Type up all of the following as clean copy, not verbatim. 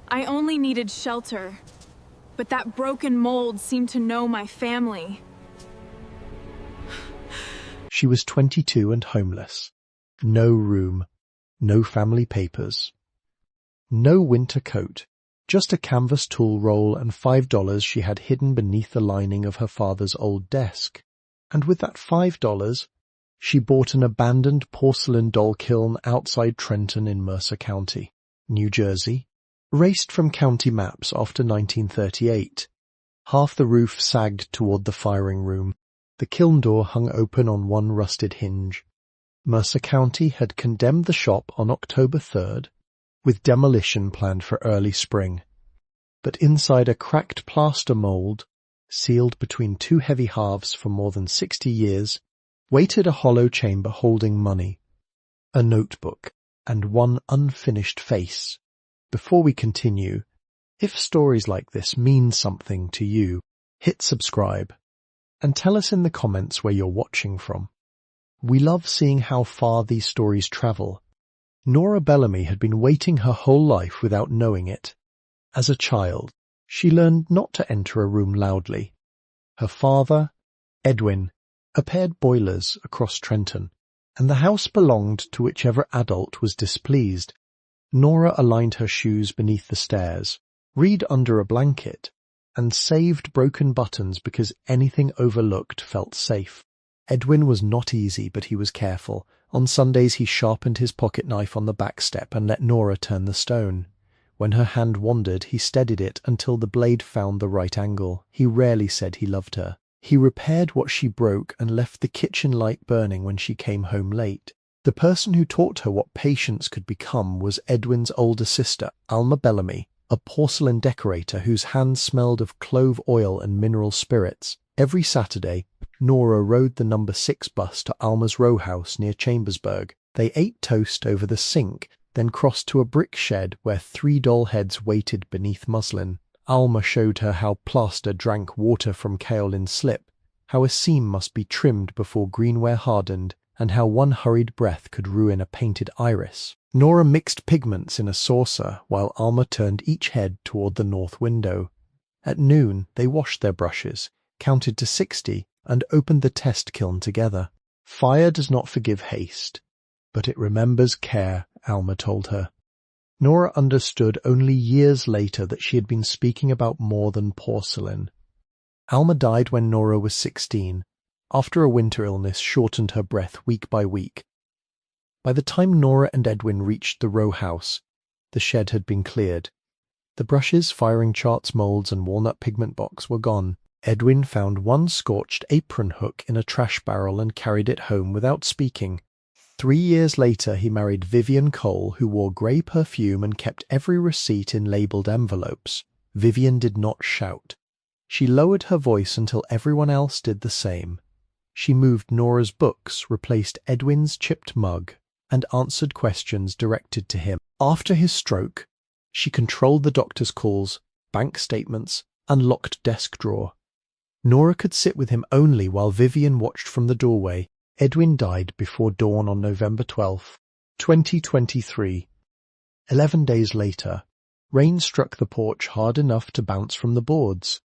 I only needed shelter, but that broken mold seemed to know my family. She was 22 and homeless. No room, no family papers. No winter coat, just a canvas tool roll and $5 she had hidden beneath the lining of her father's old desk. And with that $5, she bought an abandoned porcelain doll kiln outside Trenton in Mercer County, New Jersey, erased from county maps after 1938. Half the roof sagged toward the firing room. The kiln door hung open on one rusted hinge. Mercer County had condemned the shop on October 3rd, with demolition planned for early spring. But inside a cracked plaster mold, sealed between two heavy halves for more than 60 years, waited a hollow chamber holding money, a notebook, and one unfinished face. Before we continue, if stories like this mean something to you, hit subscribe, and tell us in the comments where you're watching from. We love seeing how far these stories travel. Nora Bellamy had been waiting her whole life without knowing it. As a child, she learned not to enter a room loudly. Her father, Edwin, repaired boilers across Trenton, and the house belonged to whichever adult was displeased. Nora aligned her shoes beneath the stairs, read under a blanket, and saved broken buttons because anything overlooked felt safe. Edwin was not easy, but he was careful. On Sundays he sharpened his pocket knife on the back step and let Nora turn the stone. When her hand wandered, he steadied it until the blade found the right angle. He rarely said he loved her. He repaired what she broke and left the kitchen light burning when she came home late. The person who taught her what patience could become was Edwin's older sister, Alma Bellamy, a porcelain decorator whose hands smelled of clove oil and mineral spirits. Every Saturday, Nora rode the number 6 bus to Alma's row house near Chambersburg. They ate toast over the sink, then crossed to a brick shed where 3 doll heads waited beneath muslin. Alma showed her how plaster drank water from kaolin slip, how a seam must be trimmed before greenware hardened, and how one hurried breath could ruin a painted iris. Nora mixed pigments in a saucer while Alma turned each head toward the north window. At noon, they washed their brushes, counted to 60, and opened the test kiln together. Fire does not forgive haste, but it remembers care, Alma told her. Nora understood only years later that she had been speaking about more than porcelain. Alma died when Nora was 16, after a winter illness shortened her breath week by week. By the time Nora and Edwin reached the row house, the shed had been cleared. The brushes, firing charts, molds, and walnut pigment box were gone. Edwin found one scorched apron hook in a trash barrel and carried it home without speaking. 3 years later, he married Vivian Cole, who wore grey perfume and kept every receipt in labelled envelopes. Vivian did not shout. She lowered her voice until everyone else did the same. She moved Nora's books, replaced Edwin's chipped mug, and answered questions directed to him. After his stroke, she controlled the doctor's calls, bank statements, and locked desk drawer. Nora could sit with him only while Vivian watched from the doorway. Edwin died before dawn on November 12, 2023. 11 days later, rain struck the porch hard enough to bounce from the boards.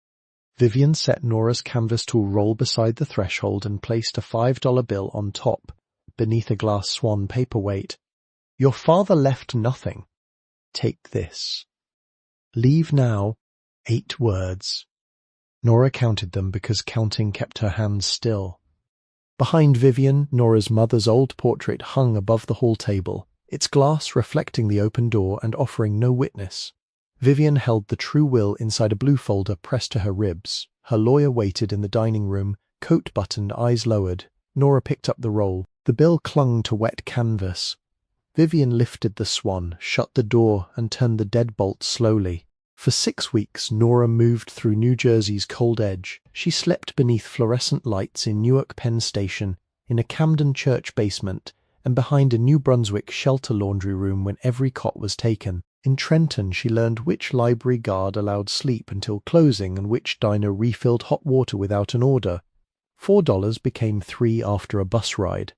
Vivian set Nora's canvas tool roll beside the threshold and placed a $5 bill on top, beneath a glass swan paperweight. Your father left nothing. Take this. Leave now. 8 words. Nora counted them because counting kept her hands still. Behind Vivian, Nora's mother's old portrait hung above the hall table, its glass reflecting the open door and offering no witness. Vivian held the true will inside a blue folder pressed to her ribs. Her lawyer waited in the dining room, coat buttoned, eyes lowered. Nora picked up the roll. The bill clung to wet canvas. Vivian lifted the swan, shut the door, and turned the deadbolt slowly. For 6 weeks, Nora moved through New Jersey's cold edge. She slept beneath fluorescent lights in Newark Penn Station, in a Camden church basement, and behind a New Brunswick shelter laundry room when every cot was taken. In Trenton, she learned which library guard allowed sleep until closing and which diner refilled hot water without an order. $4 became $3 after a bus ride.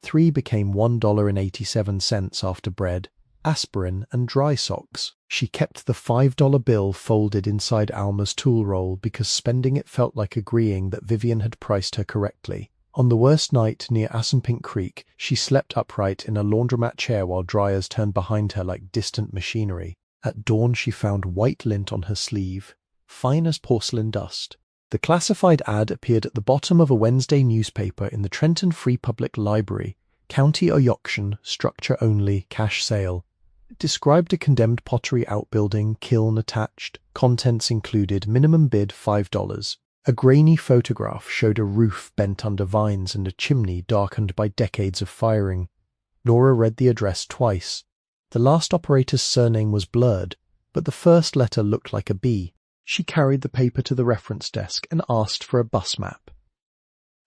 $3 became $1.87 after bread. aspirin, and dry socks. She kept the $5 bill folded inside Alma's tool roll because spending it felt like agreeing that Vivian had priced her correctly. On the worst night near Assunpink Creek, she slept upright in a laundromat chair while dryers turned behind her like distant machinery. At dawn she found white lint on her sleeve, fine as porcelain dust. The classified ad appeared at the bottom of a Wednesday newspaper in the Trenton Free Public Library. County auction, structure only, cash sale. It described a condemned pottery outbuilding, kiln attached, contents included, minimum bid $5. A grainy photograph showed a roof bent under vines and a chimney darkened by decades of firing. Nora read the address twice. The last operator's surname was blurred, but the first letter looked like a B. She carried the paper to the reference desk and asked for a bus map.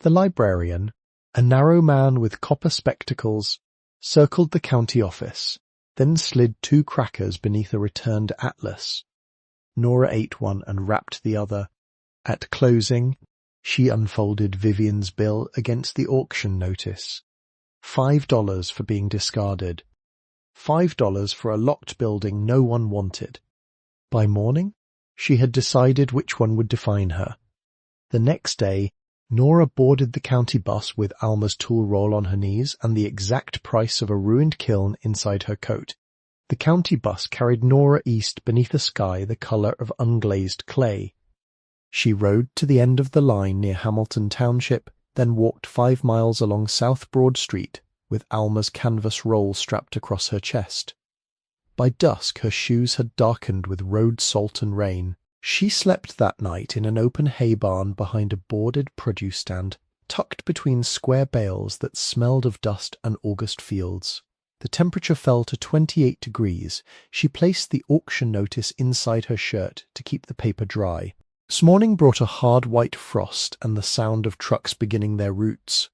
The librarian, a narrow man with copper spectacles, circled the county office, then slid 2 crackers beneath a returned atlas. Nora ate one and wrapped the other. At closing, she unfolded Vivian's bill against the auction notice. $5 for being discarded. $5 for a locked building no one wanted. By morning, she had decided which one would define her. The next day, Nora boarded the county bus with Alma's tool roll on her knees and the exact price of a ruined kiln inside her coat. The county bus carried Nora east beneath a sky the color of unglazed clay. She rode to the end of the line near Hamilton Township, then walked 5 miles along South Broad Street with Alma's canvas roll strapped across her chest. By dusk her shoes had darkened with road salt and rain. She slept that night in an open hay barn behind a boarded produce stand, tucked between square bales that smelled of dust and August fields. The temperature fell to 28 degrees. She placed the auction notice inside her shirt to keep the paper dry. This morning brought a hard white frost and the sound of trucks beginning their routes.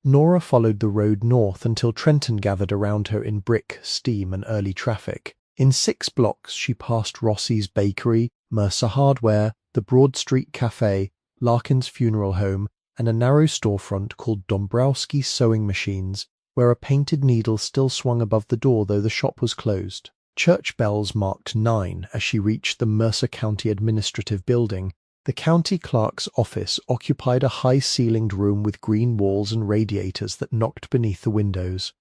Nora followed the road north until Trenton gathered around her in brick, steam, and early traffic. In 6 blocks she passed Rossi's Bakery, Mercer Hardware, the Broad Street Cafe, Larkin's Funeral Home, and a narrow storefront called Dombrowski's Sewing Machines, where a painted needle still swung above the door though the shop was closed. Church bells marked 9 as she reached the Mercer County Administrative Building. The county clerk's office occupied a high-ceilinged room with green walls and radiators that knocked beneath the windows.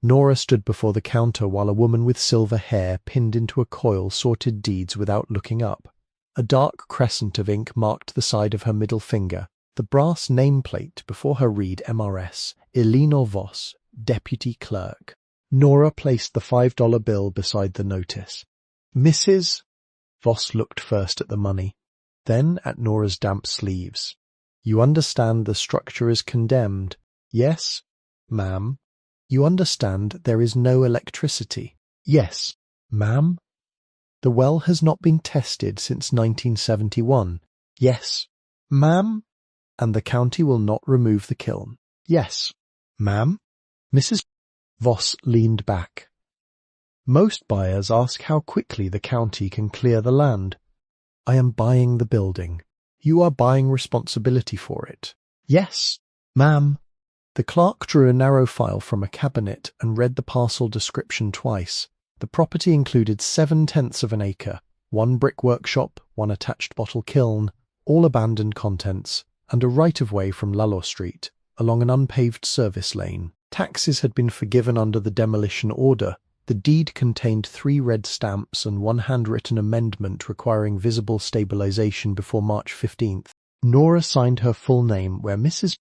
Nora stood before the counter while a woman with silver hair pinned into a coil sorted deeds without looking up. A dark crescent of ink marked the side of her middle finger. The brass nameplate before her read MRS, Elinor Voss, Deputy Clerk. Nora placed the $5 bill beside the notice. Mrs. Voss looked first at the money, then at Nora's damp sleeves. You understand the structure is condemned? Yes, ma'am. You understand there is no electricity? Yes, ma'am. The well has not been tested since 1971. Yes, ma'am. And the county will not remove the kiln. Yes, ma'am. Mrs. Voss leaned back. Most buyers ask how quickly the county can clear the land. I am buying the building. You are buying responsibility for it. Yes, ma'am. The clerk drew a narrow file from a cabinet and read the parcel description twice. The property included 7/10 of an acre, 1 brick workshop, 1 attached bottle kiln, all abandoned contents, and a right-of-way from Lalor Street, along an unpaved service lane. Taxes had been forgiven under the demolition order. The deed contained 3 red stamps and 1 handwritten amendment requiring visible stabilization before March 15th. Nora signed her full name where Mrs.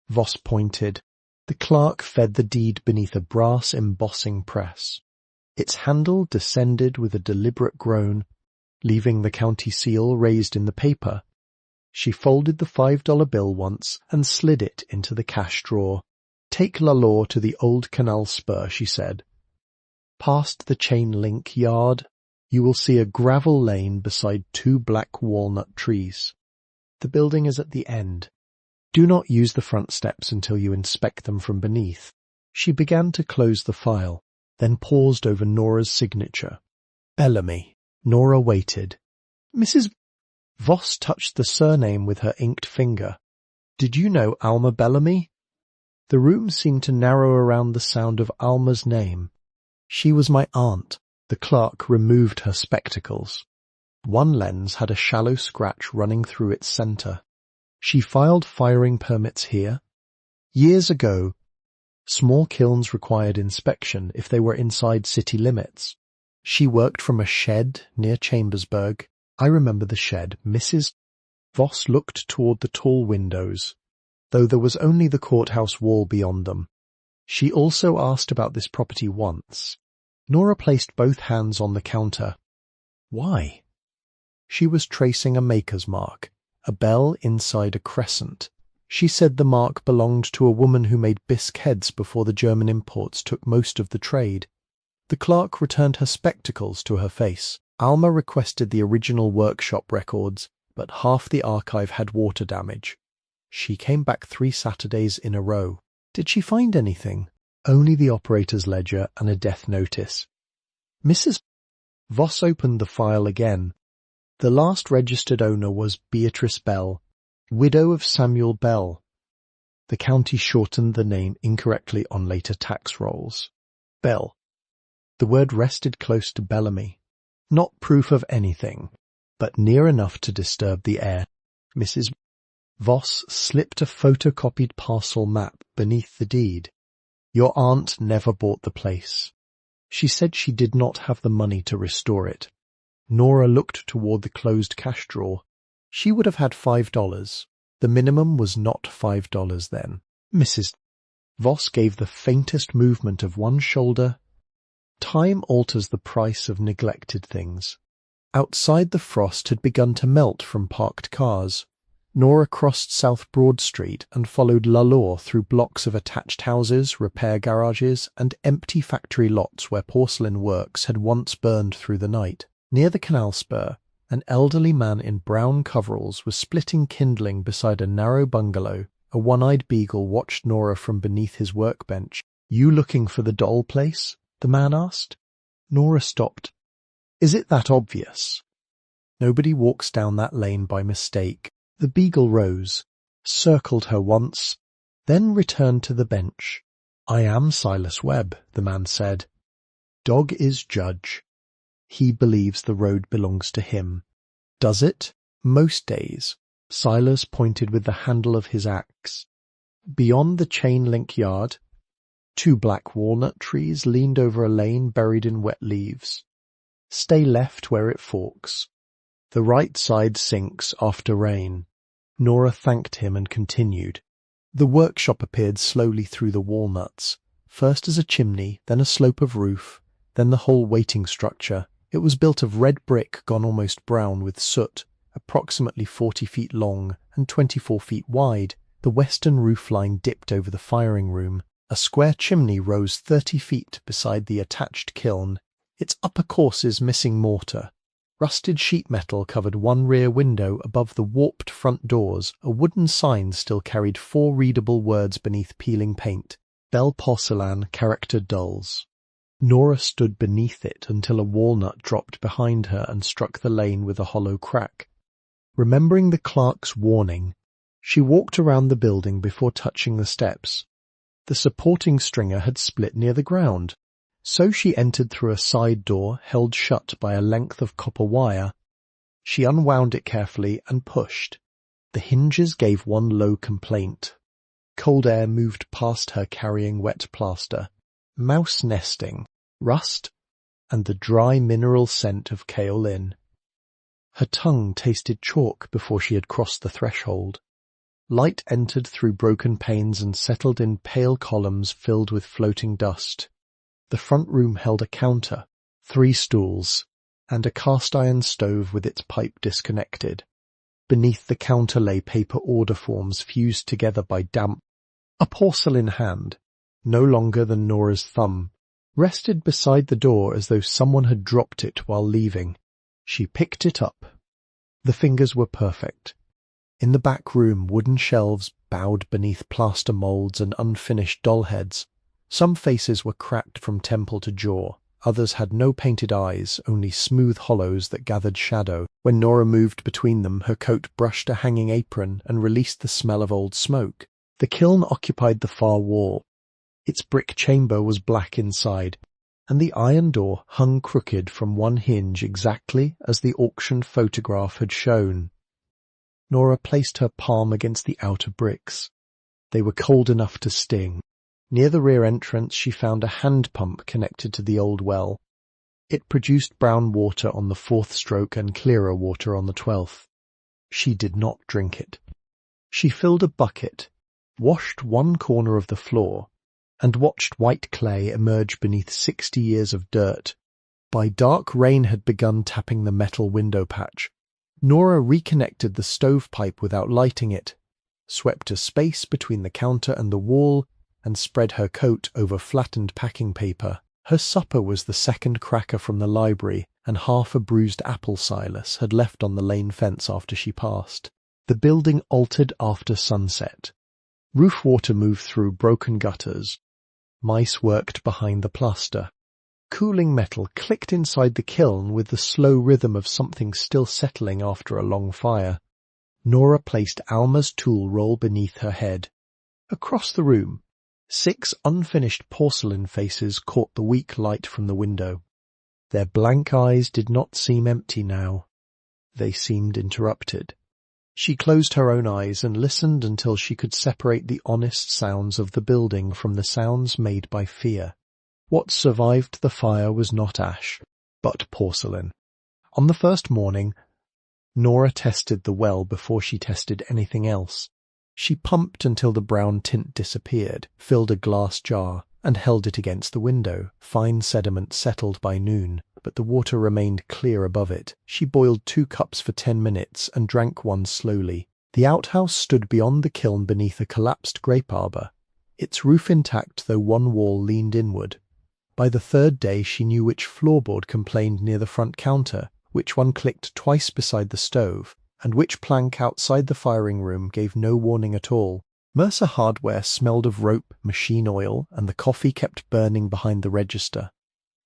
Voss pointed. The clerk fed the deed beneath a brass embossing press. Its handle descended with a deliberate groan, leaving the county seal raised in the paper. She folded the $5 bill once and slid it into the cash drawer. Take Lalor to the old canal spur, she said. Past the chain link yard, you will see a gravel lane beside 2 black walnut trees. The building is at the end. Do not use the front steps until you inspect them from beneath. She began to close the file, then paused over Nora's signature. Bellamy. Nora waited. Mrs. Voss touched the surname with her inked finger. Did you know Alma Bellamy? The room seemed to narrow around the sound of Alma's name. She was my aunt. The clerk removed her spectacles. One lens had a shallow scratch running through its center. She filed firing permits here. Years ago, small kilns required inspection if they were inside city limits. She worked from a shed near Chambersburg. I remember the shed. Mrs. Voss looked toward the tall windows, though there was only the courthouse wall beyond them. She also asked about this property once. Nora placed both hands on the counter. Why? She was tracing a maker's mark, a bell inside a crescent. She said the mark belonged to a woman who made bisque heads before the German imports took most of the trade. The clerk returned her spectacles to her face. Alma requested the original workshop records, but half the archive had water damage. She came back 3 Saturdays in a row. Did she find anything? Only the operator's ledger and a death notice. Mrs. Voss opened the file again. The last registered owner was Beatrice Bell, widow of Samuel Bell. The county shortened the name incorrectly on later tax rolls. Bell. The word rested close to Bellamy. Not proof of anything, but near enough to disturb the air. Mrs. Voss slipped a photocopied parcel map beneath the deed. Your aunt never bought the place. She said she did not have the money to restore it. Nora looked toward the closed cash drawer. She would have had $5. The minimum was not $5 then. Mrs. Voss gave the faintest movement of one shoulder. Time alters the price of neglected things. Outside, the frost had begun to melt from parked cars. Nora crossed South Broad Street and followed Lalore through blocks of attached houses, repair garages, and empty factory lots where porcelain works had once burned through the night. Near the canal spur, an elderly man in brown coveralls was splitting kindling beside a narrow bungalow. A one-eyed beagle watched Nora from beneath his workbench. "You looking for the doll place?" the man asked. Nora stopped. "Is it that obvious?" Nobody walks down that lane by mistake. The beagle rose, circled her once, then returned to the bench. "I am Silas Webb," the man said. "Dog is judge. He believes the road belongs to him." "Does it?" "Most days." Silas pointed with the handle of his axe. Beyond the chain-link yard, 2 black walnut trees leaned over a lane buried in wet leaves. "Stay left where it forks. The right side sinks after rain." Nora thanked him and continued. The workshop appeared slowly through the walnuts, first as a chimney, then a slope of roof, then the whole waiting structure. It was built of red brick gone almost brown with soot, approximately 40 feet long and 24 feet wide. The western roofline dipped over the firing room. A square chimney rose 30 feet beside the attached kiln, its upper courses missing mortar. Rusted sheet metal covered one rear window above the warped front doors. A wooden sign still carried 4 readable words beneath peeling paint. Bell Porcelain Character Dolls. Nora stood beneath it until a walnut dropped behind her and struck the lane with a hollow crack. Remembering the clerk's warning, she walked around the building before touching the steps. The supporting stringer had split near the ground, so she entered through a side door held shut by a length of copper wire. She unwound it carefully and pushed. The hinges gave one low complaint. Cold air moved past her carrying wet plaster, mouse nesting, rust, and the dry mineral scent of kaolin. Her tongue tasted chalk before she had crossed the threshold. Light entered through broken panes and settled in pale columns filled with floating dust. The front room held a counter, 3 stools, and a cast-iron stove with its pipe disconnected. Beneath the counter lay paper order forms fused together by damp. A porcelain hand, no longer than Nora's thumb, rested beside the door as though someone had dropped it while leaving. She picked it up. The fingers were perfect. In the back room, wooden shelves bowed beneath plaster molds and unfinished doll heads. Some faces were cracked from temple to jaw. Others had no painted eyes, only smooth hollows that gathered shadow. When Nora moved between them, her coat brushed a hanging apron and released the smell of old smoke. The kiln occupied the far wall. Its brick chamber was black inside. and the iron door hung crooked from one hinge exactly as the auctioned photograph had shown. Nora placed her palm against the outer bricks. They were cold enough to sting. Near the rear entrance she found a hand pump connected to the old well. It produced brown water on the 4th stroke and clearer water on the 12th. She did not drink it. She filled a bucket, washed one corner of the floor, and watched white clay emerge beneath 60 years of dirt. By dark, rain had begun tapping the metal window patch. Nora reconnected the stovepipe without lighting it, swept a space between the counter and the wall, and spread her coat over flattened packing paper. Her supper was the second cracker from the library, and half a bruised apple Silas had left on the lane fence after she passed. The building altered after sunset. Roof water moved through broken gutters. Mice worked behind the plaster. Cooling metal clicked inside the kiln with the slow rhythm of something still settling after a long fire. Nora placed Alma's tool roll beneath her head. Across the room, 6 unfinished porcelain faces caught the weak light from the window. Their blank eyes did not seem empty now. They seemed interrupted. She closed her own eyes and listened until she could separate the honest sounds of the building from the sounds made by fear. What survived the fire was not ash, but porcelain. On the first morning, Nora tested the well before she tested anything else. She pumped until the brown tint disappeared, filled a glass jar, and held it against the window. Fine sediment settled by noon, but the water remained clear above it. She boiled 2 cups for 10 minutes and drank one slowly. The outhouse stood beyond the kiln beneath a collapsed grape arbor, its roof intact though one wall leaned inward. By the 3rd day she knew which floorboard complained near the front counter, which one clicked twice beside the stove, and which plank outside the firing room gave no warning at all. Mercer hardware smelled of rope, machine oil, and the coffee kept burning behind the register.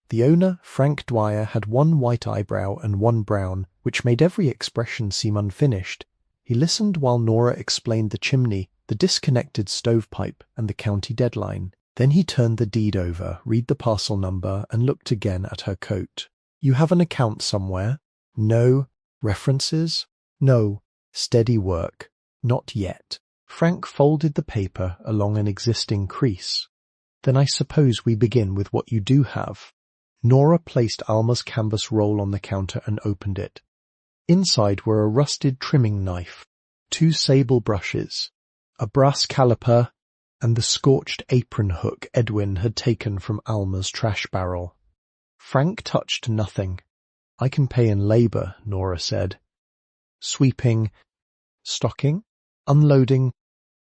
The owner, Frank Dwyer, had 1 white eyebrow and 1 brown, which made every expression seem unfinished. He listened while Nora explained the chimney, the disconnected stovepipe, and the county deadline. Then he turned the deed over, read the parcel number, and looked again at her coat. "You have an account somewhere?" "No." "References?" "No." "Steady work?" "Not yet." Frank folded the paper along an existing crease. "Then I suppose we begin with what you do have." Nora placed Alma's canvas roll on the counter and opened it. Inside were a rusted trimming knife, 2 sable brushes, a brass caliper, and the scorched apron hook Edwin had taken from Alma's trash barrel. Frank touched nothing. "I can pay in labor," Nora said. "Sweeping, stocking, unloading,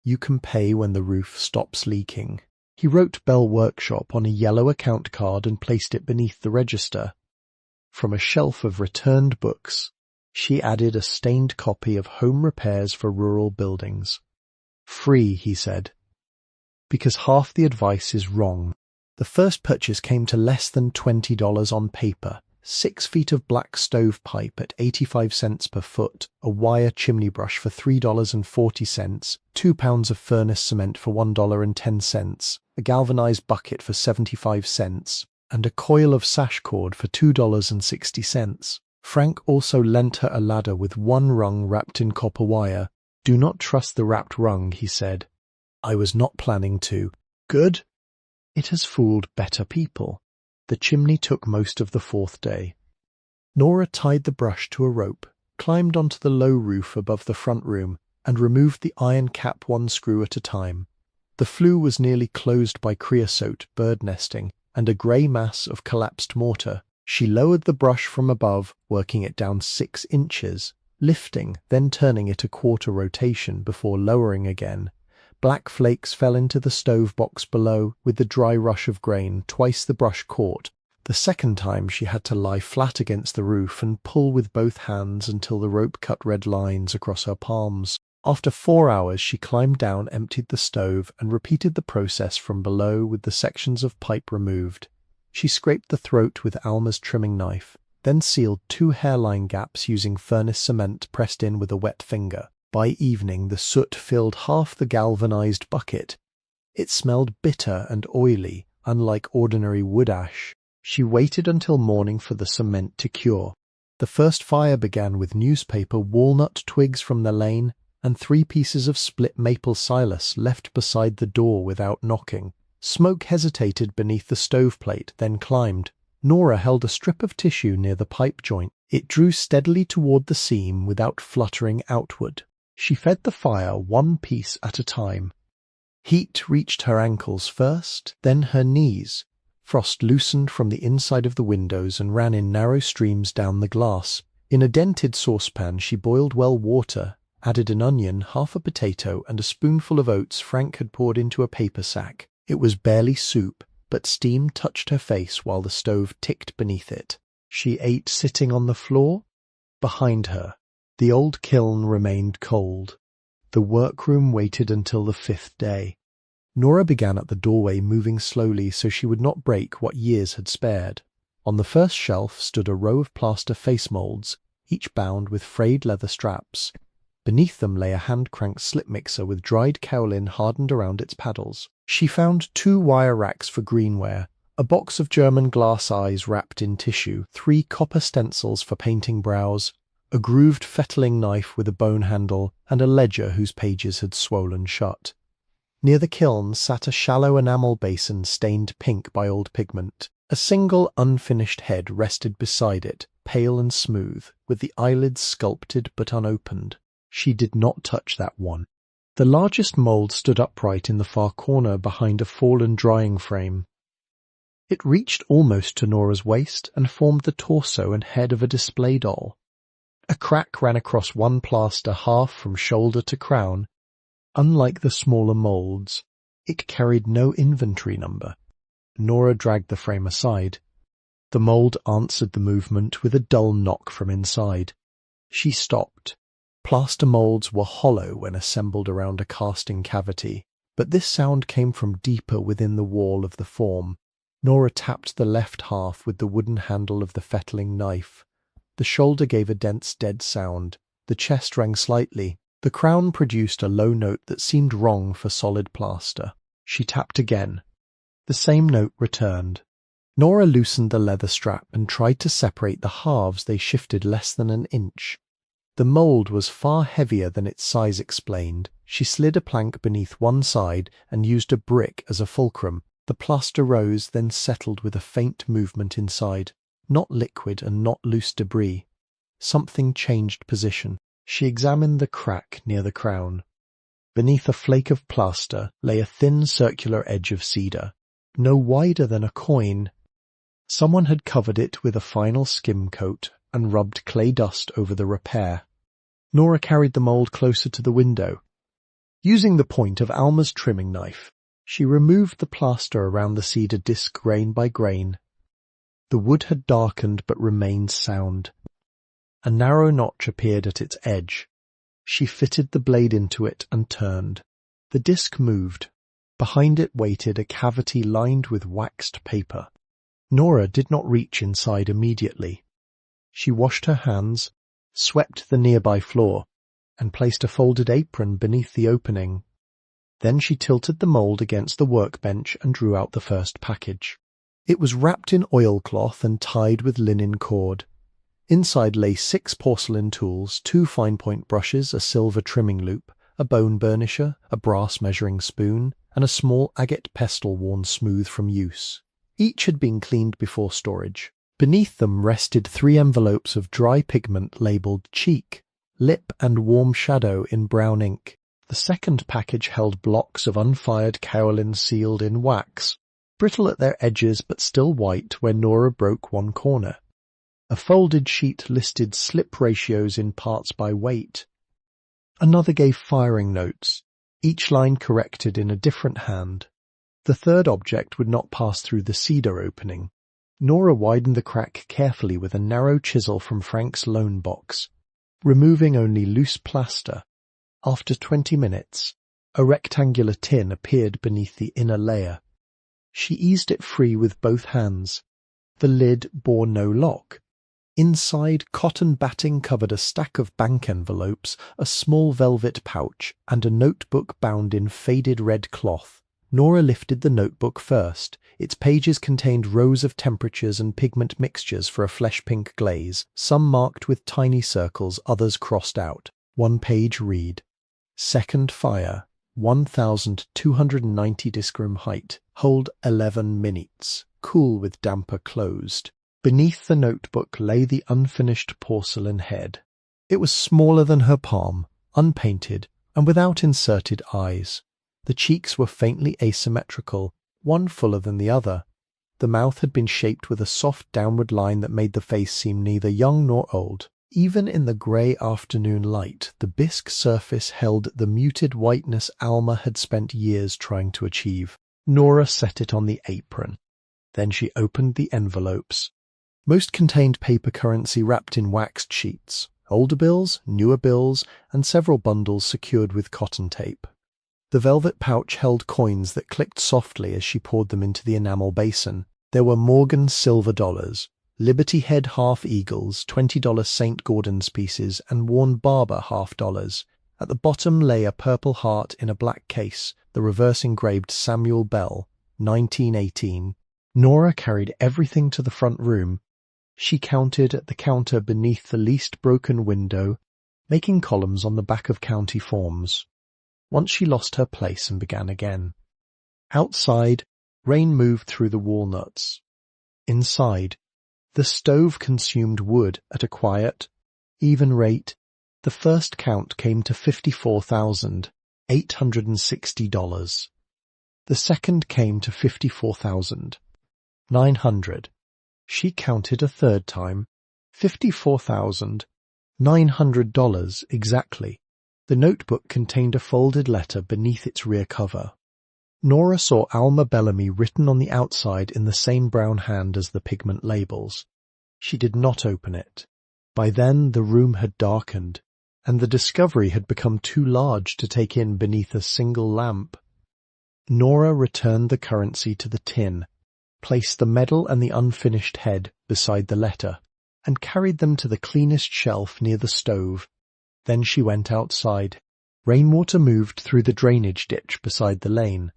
you can pay when the roof stops leaking." He wrote Bell Workshop on a yellow account card and placed it beneath the register. From a shelf of returned books, she added a stained copy of Home Repairs for Rural Buildings. "Free," he said, "because half the advice is wrong." The first purchase came to less than $20 on paper. 6 feet of black stovepipe at 85 cents per foot, a wire chimney brush for $3.40, 2 pounds of furnace cement for $1.10, a galvanized bucket for 75 cents, and a coil of sash cord for $2.60. Frank also lent her a ladder with 1 rung wrapped in copper wire. "Do not trust the wrapped rung," he said. "I was not planning to." "Good. It has fooled better people." The chimney took most of the 4th day. Nora tied the brush to a rope, climbed onto the low roof above the front room, and removed the iron cap 1 screw at a time. The flue was nearly closed by creosote, bird nesting, and a grey mass of collapsed mortar. She lowered the brush from above, working it down 6 inches, lifting, then turning it a quarter rotation before lowering again. Black flakes fell into the stove box below with the dry rush of grain twice the brush caught. The second time she had to lie flat against the roof and pull with both hands until the rope cut red lines across her palms. After 4 hours she climbed down, emptied the stove, and repeated the process from below with the sections of pipe removed. She scraped the throat with Alma's trimming knife, then sealed 2 hairline gaps using furnace cement pressed in with a wet finger. By evening the soot filled half the galvanized bucket. It smelled bitter and oily, unlike ordinary wood ash. She waited until morning for the cement to cure. The first fire began with newspaper, walnut twigs from the lane, and 3 pieces of split maple silas left beside the door without knocking. Smoke hesitated beneath the stoveplate, then climbed. Nora held a strip of tissue near the pipe joint. It drew steadily toward the seam without fluttering outward. She fed the fire 1 piece at a time. Heat reached her ankles first, then her knees. Frost loosened from the inside of the windows and ran in narrow streams down the glass. In a dented saucepan she boiled well water, added an onion, half a potato, and a spoonful of oats Frank had poured into a paper sack. It was barely soup, but steam touched her face while the stove ticked beneath it. She ate sitting on the floor. Behind her, the old kiln remained cold. The workroom waited until the 5th day. Nora began at the doorway, moving slowly so she would not break what years had spared. On the first shelf stood a row of plaster face molds, each bound with frayed leather straps. Beneath them lay a hand-cranked slip mixer with dried kaolin hardened around its paddles. She found 2 wire racks for greenware, a box of German glass eyes wrapped in tissue, 3 copper stencils for painting brows, a grooved fettling knife with a bone handle, and a ledger whose pages had swollen shut. Near the kiln sat a shallow enamel basin stained pink by old pigment. A single unfinished head rested beside it, pale and smooth, with the eyelids sculpted but unopened. She did not touch that one. The largest mould stood upright in the far corner behind a fallen drying frame. It reached almost to Nora's waist and formed the torso and head of a display doll. A crack ran across one plaster half from shoulder to crown. Unlike the smaller moulds, it carried no inventory number. Nora dragged the frame aside. The mould answered the movement with a dull knock from inside. She stopped. Plaster moulds were hollow when assembled around a casting cavity, but this sound came from deeper within the wall of the form. Nora tapped the left half with the wooden handle of the fettling knife. The shoulder gave a dense, dead sound. The chest rang slightly. The crown produced a low note that seemed wrong for solid plaster. She tapped again. The same note returned. Nora loosened the leather strap and tried to separate the halves. They shifted less than an inch. The mould was far heavier than its size explained. She slid a plank beneath one side and used a brick as a fulcrum. The plaster rose, then settled with a faint movement inside. Not liquid and not loose debris. Something changed position. She examined the crack near the crown. Beneath a flake of plaster lay a thin circular edge of cedar, no wider than a coin. Someone had covered it with a final skim coat and rubbed clay dust over the repair. Nora carried the mould closer to the window. Using the point of Alma's trimming knife, she removed the plaster around the cedar disc grain by grain. The wood had darkened but remained sound. A narrow notch appeared at its edge. She fitted the blade into it and turned. The disc moved. Behind it waited a cavity lined with waxed paper. Nora did not reach inside immediately. She washed her hands, swept the nearby floor, and placed a folded apron beneath the opening. Then she tilted the mould against the workbench and drew out the first package. It was wrapped in oilcloth and tied with linen cord. Inside lay 6 porcelain tools, 2 fine-point brushes, a silver trimming loop, a bone burnisher, a brass measuring spoon, and a small agate pestle worn smooth from use. Each had been cleaned before storage. Beneath them rested 3 envelopes of dry pigment labelled cheek, lip, and warm shadow in brown ink. The second package held blocks of unfired kaolin sealed in wax, brittle at their edges but still white where Nora broke one corner. A folded sheet listed slip ratios in parts by weight. Another gave firing notes, each line corrected in a different hand. The third object would not pass through the cedar opening. Nora widened the crack carefully with a narrow chisel from Frank's loan box, removing only loose plaster. After 20 minutes, a rectangular tin appeared beneath the inner layer. She eased it free with both hands. The lid bore no lock. Inside, cotton batting covered a stack of bank envelopes, a small velvet pouch, and a notebook bound in faded red cloth. Nora lifted the notebook first. Its pages contained rows of temperatures and pigment mixtures for a flesh-pink glaze, some marked with tiny circles, others crossed out. One page read, "Second fire, 1,290 discrim height, hold 11 minutes, cool with damper closed." Beneath the notebook lay the unfinished porcelain head. It was smaller than her palm, unpainted, and without inserted eyes. The cheeks were faintly asymmetrical, one fuller than the other. The mouth had been shaped with a soft downward line that made the face seem neither young nor old. Even in the grey afternoon light, the bisque surface held the muted whiteness Alma had spent years trying to achieve. Nora set it on the apron. Then she opened the envelopes. Most contained paper currency wrapped in waxed sheets, older bills, newer bills, and several bundles secured with cotton tape. The velvet pouch held coins that clicked softly as she poured them into the enamel basin. There were Morgan silver dollars, Liberty Head half eagles, $20 St. Gordon's pieces, and worn Barber $half. At the bottom lay a purple heart in a black case, the reverse engraved Samuel Bell, 1918. Nora carried everything to the front room. She counted at the counter beneath the least broken window, making columns on the back of county forms. Once she lost her place and began again. Outside, rain moved through the walnuts. Inside, the stove consumed wood at a quiet, even rate. The first count came to $54,860. The second came to $54,900. She counted a third time. $54,900 exactly. The notebook contained a folded letter beneath its rear cover. Nora saw Alma Bellamy written on the outside in the same brown hand as the pigment labels. She did not open it. By then the room had darkened, and the discovery had become too large to take in beneath a single lamp. Nora returned the currency to the tin, placed the medal and the unfinished head beside the letter, and carried them to the cleanest shelf near the stove. Then she went outside. Rainwater moved through the drainage ditch beside the lane,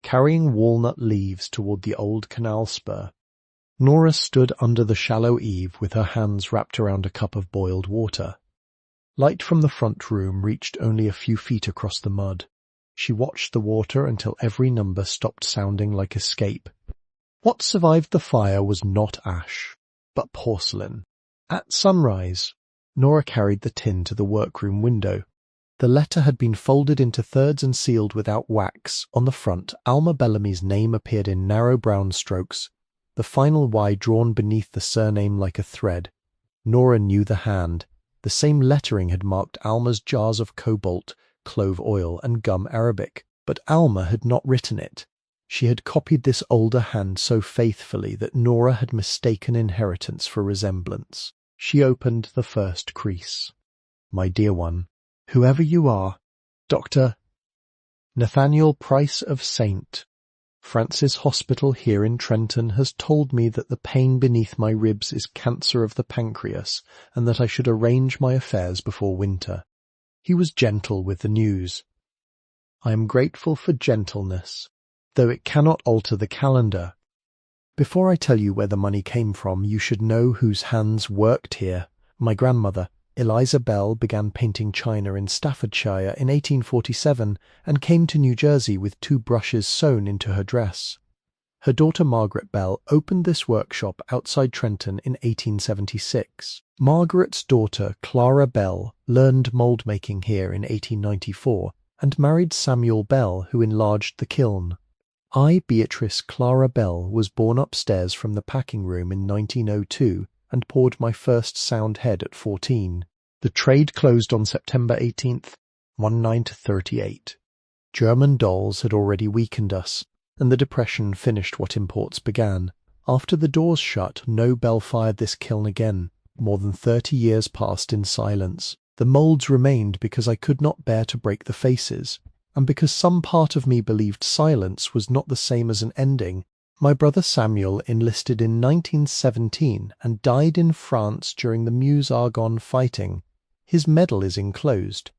carrying walnut leaves toward the old canal spur. Nora stood under the shallow eave with her hands wrapped around a cup of boiled water. Light from the front room reached only a few feet across the mud. She watched the water until every number stopped sounding like escape. What survived the fire was not ash, but porcelain. At sunrise, Nora carried the tin to the workroom window. The letter had been folded into thirds and sealed without wax. On the front, Alma Bellamy's name appeared in narrow brown strokes, the final Y drawn beneath the surname like a thread. Nora knew the hand. The same lettering had marked Alma's jars of cobalt, clove oil, and gum arabic, but Alma had not written it. She had copied this older hand so faithfully that Nora had mistaken inheritance for resemblance. She opened the first crease. "My dear one, whoever you are, Dr. Nathaniel Price of St. Francis Hospital here in Trenton has told me that the pain beneath my ribs is cancer of the pancreas and that I should arrange my affairs before winter." He was gentle with the news. I am grateful for gentleness, though it cannot alter the calendar. Before I tell you where the money came from, you should know whose hands worked here. My grandmother, Eliza Bell, began painting china in Staffordshire in 1847 and came to New Jersey with 2 brushes sewn into her dress. Her daughter Margaret Bell opened this workshop outside Trenton in 1876. Margaret's daughter Clara Bell learned mold making here in 1894 and married Samuel Bell, who enlarged the kiln. I, Beatrice Clara Bell, was born upstairs from the packing room in 1902 and poured my first sound head at 14. The trade closed on September 18th, 1938. German dolls had already weakened us, and the Depression finished what imports began. After the doors shut, no Bell fired this kiln again. More than 30 years passed in silence. The moulds remained because I could not bear to break the faces, and because some part of me believed silence was not the same as an ending. My brother Samuel enlisted in 1917 and died in France during the Meuse-Argonne fighting. His medal is enclosed.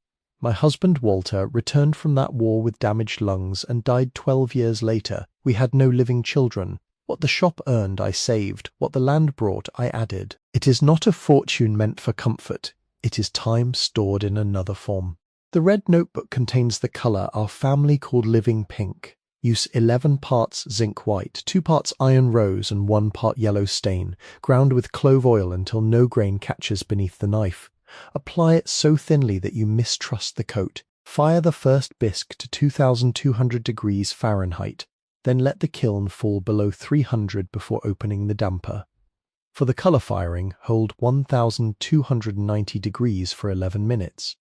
My husband Walter returned from that war with damaged lungs and died 12 years later. We had no living children. What the shop earned I saved, what the land brought I added. It is not a fortune meant for comfort, it is time stored in another form. The red notebook contains the colour our family called living pink. Use 11 parts zinc white, 2 parts iron rose and 1 part yellow stain. Ground with clove oil until no grain catches beneath the knife. Apply it so thinly that you mistrust the coat. Fire the first bisque to 2200 degrees Fahrenheit. Then let the kiln fall below 300 before opening the damper. For the colour firing, hold 1290 degrees for 11 minutes.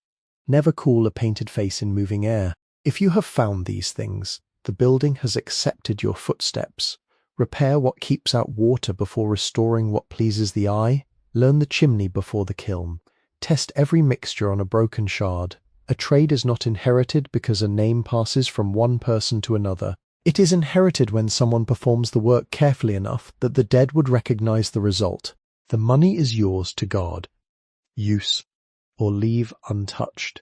Never cool a painted face in moving air. If you have found these things, the building has accepted your footsteps. Repair what keeps out water before restoring what pleases the eye. Learn the chimney before the kiln. Test every mixture on a broken shard. A trade is not inherited because a name passes from one person to another. It is inherited when someone performs the work carefully enough that the dead would recognize the result. The money is yours to guard, use, or leave untouched.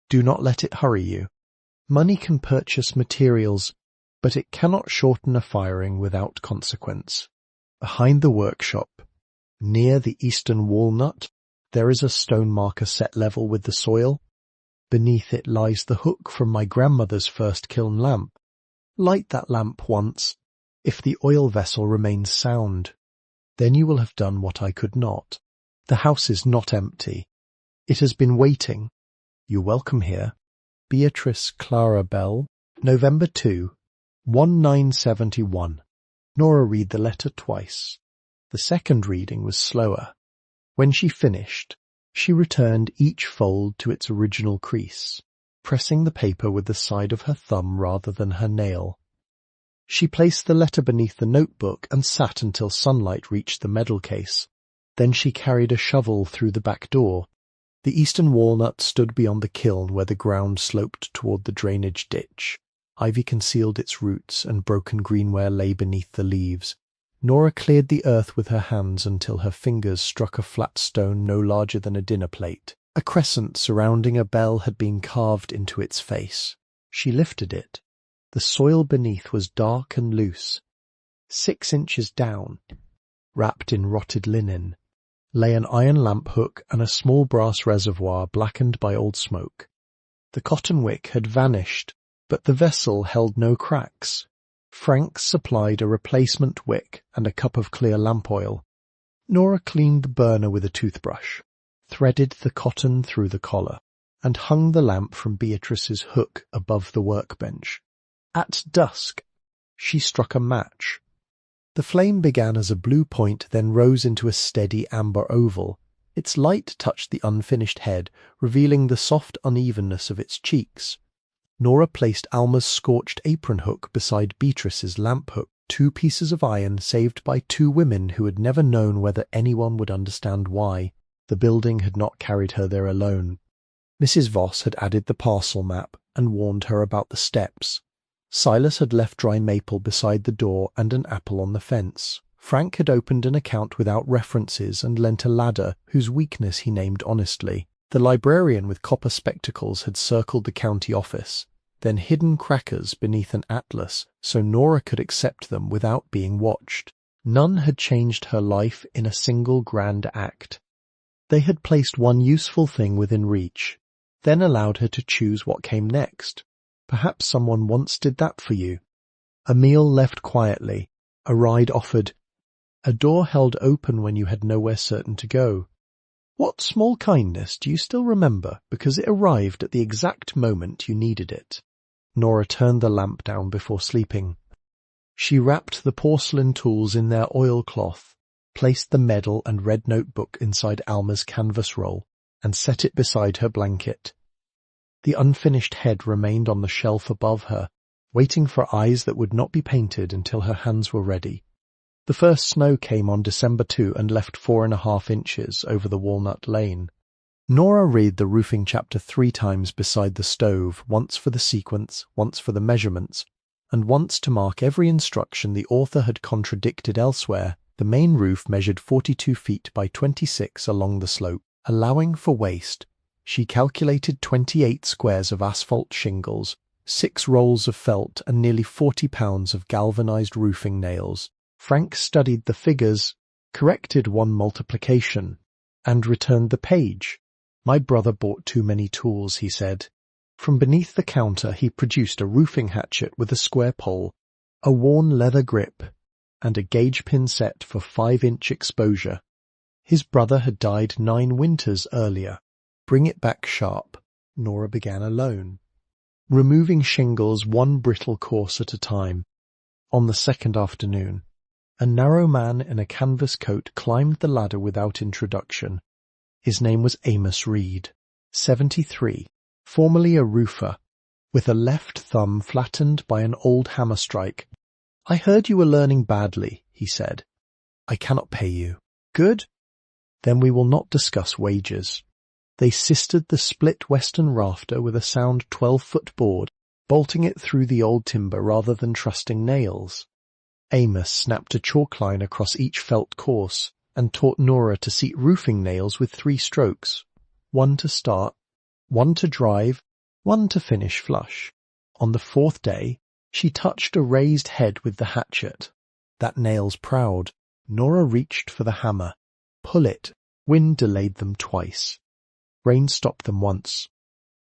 Do not let it hurry you. Money can purchase materials, but it cannot shorten a firing without consequence. Behind the workshop, near the eastern walnut, there is a stone marker set level with the soil. Beneath it lies the hook from my grandmother's first kiln lamp. Light that lamp once, if the oil vessel remains sound. Then you will have done what I could not. The house is not empty. It has been waiting. You're welcome here. Beatrice Clara Bell, November 2, 1971. Nora read the letter twice. The second reading was slower. When she finished, she returned each fold to its original crease, pressing the paper with the side of her thumb rather than her nail. She placed the letter beneath the notebook and sat until sunlight reached the medal case. Then she carried a shovel through the back door. The eastern walnut stood beyond the kiln where the ground sloped toward the drainage ditch. Ivy concealed its roots and broken greenware lay beneath the leaves. Nora cleared the earth with her hands until her fingers struck a flat stone no larger than a dinner plate. A crescent surrounding a bell had been carved into its face. She lifted it. The soil beneath was dark and loose. 6 inches down, wrapped in rotted linen, lay an iron lamp hook and a small brass reservoir blackened by old smoke. The cotton wick had vanished, but the vessel held no cracks. Frank supplied a replacement wick and a cup of clear lamp oil. Nora cleaned the burner with a toothbrush, threaded the cotton through the collar, and hung the lamp from Beatrice's hook above the workbench. At dusk, she struck a match. The flame began as a blue point, then rose into a steady amber oval. Its light touched the unfinished head, revealing the soft unevenness of its cheeks. Nora placed Alma's scorched apron hook beside Beatrice's lamp hook, 2 pieces of iron saved by 2 women who had never known whether anyone would understand why. The building had not carried her there alone. Mrs. Voss had added the parcel map and warned her about the steps. Silas had left dry maple beside the door and an apple on the fence. Frank had opened an account without references and lent a ladder, whose weakness he named honestly. The librarian with copper spectacles had circled the county office, then hidden crackers beneath an atlas so Nora could accept them without being watched. None had changed her life in a single grand act. They had placed one useful thing within reach, then allowed her to choose what came next. Perhaps someone once did that for you. A meal left quietly, a ride offered, a door held open when you had nowhere certain to go. What small kindness do you still remember because it arrived at the exact moment you needed it? Nora turned the lamp down before sleeping. She wrapped the porcelain tools in their oilcloth, placed the medal and red notebook inside Alma's canvas roll, and set it beside her blanket. The unfinished head remained on the shelf above her, waiting for eyes that would not be painted until her hands were ready. The first snow came on December 2 and left 4.5 inches over the walnut lane. Nora read the roofing chapter 3 times beside the stove, once for the sequence, once for the measurements, and once to mark every instruction the author had contradicted elsewhere. The main roof measured 42 feet by 26 along the slope, allowing for waste, She calculated 28 squares of asphalt shingles, 6 rolls of felt, and nearly 40 pounds of galvanized roofing nails. Frank studied the figures, corrected one multiplication, and returned the page. "My brother bought too many tools," he said. From beneath the counter he produced a roofing hatchet with a square pole, a worn leather grip, and a gauge pin set for 5-inch exposure. His brother had died 9 winters earlier. "Bring it back sharp," Nora began alone, removing shingles 1 brittle course at a time. On the second afternoon, a narrow man in a canvas coat climbed the ladder without introduction. His name was Amos Reed, 73, formerly a roofer, with a left thumb flattened by an old hammer strike. "I heard you were learning badly," he said. "I cannot pay you." "Good. Then we will not discuss wages." They sistered the split western rafter with a sound 12-foot board, bolting it through the old timber rather than trusting nails. Amos snapped a chalk line across each felt course and taught Nora to seat roofing nails with 3 strokes, 1 to start, 1 to drive, 1 to finish flush. On the 4th day, she touched a raised head with the hatchet. "That nail's proud." Nora reached for the hammer. "Pull it." Wind delayed them twice. Rain stopped them once.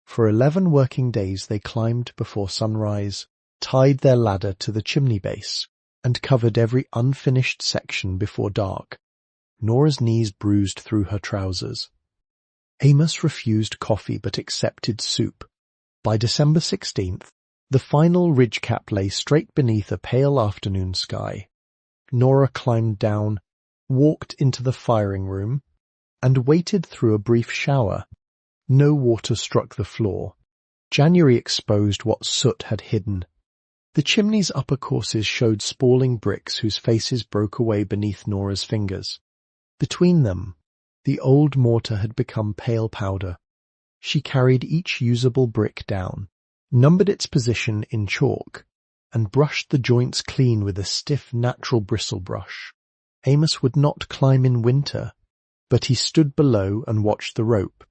For 11 working days they climbed before sunrise, tied their ladder to the chimney base, and covered every unfinished section before dark. Nora's knees bruised through her trousers. Amos refused coffee but accepted soup. By December 16th, the final ridge cap lay straight beneath a pale afternoon sky. Nora climbed down, walked into the firing room, and waited through a brief shower. No water struck the floor. January exposed what soot had hidden. The chimney's upper courses showed spalling bricks whose faces broke away beneath Nora's fingers. Between them, the old mortar had become pale powder. She carried each usable brick down, numbered its position in chalk, and brushed the joints clean with a stiff natural bristle brush. Amos would not climb in winter, but he stood below and watched the rope.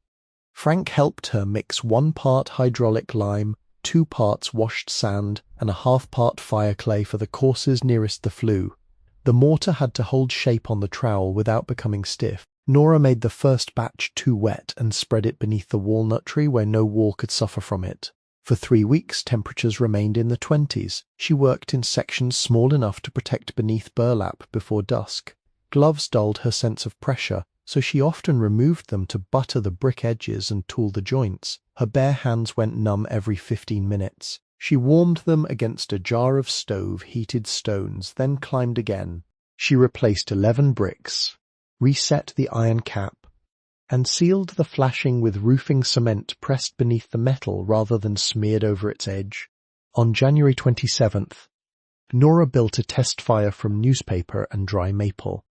Frank helped her mix 1 part hydraulic lime, 2 parts washed sand, and a 1/2 part fire clay for the courses nearest the flue. The mortar had to hold shape on the trowel without becoming stiff. Nora made the first batch too wet and spread it beneath the walnut tree where no wall could suffer from it. For 3 weeks temperatures remained in the 20s. She worked in sections small enough to protect beneath burlap before dusk. Gloves dulled her sense of pressure, so she often removed them to butter the brick edges and tool the joints. Her bare hands went numb every 15 minutes. She warmed them against a jar of stove-heated stones, then climbed again. She replaced 11 bricks, reset the iron cap, and sealed the flashing with roofing cement pressed beneath the metal rather than smeared over its edge. On January 27th, Nora built a test fire from newspaper and dry maple.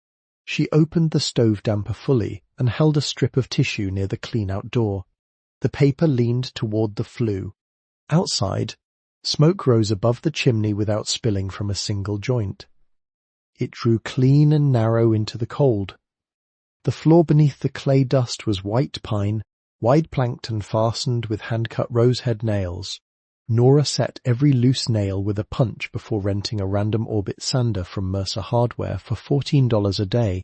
She opened the stove damper fully and held a strip of tissue near the clean-out door. The paper leaned toward the flue. Outside, smoke rose above the chimney without spilling from a single joint. It drew clean and narrow into the cold. The floor beneath the clay dust was white pine, wide-planked and fastened with hand-cut rosehead nails. Nora set every loose nail with a punch before renting a random orbit sander from Mercer Hardware for $14 a day.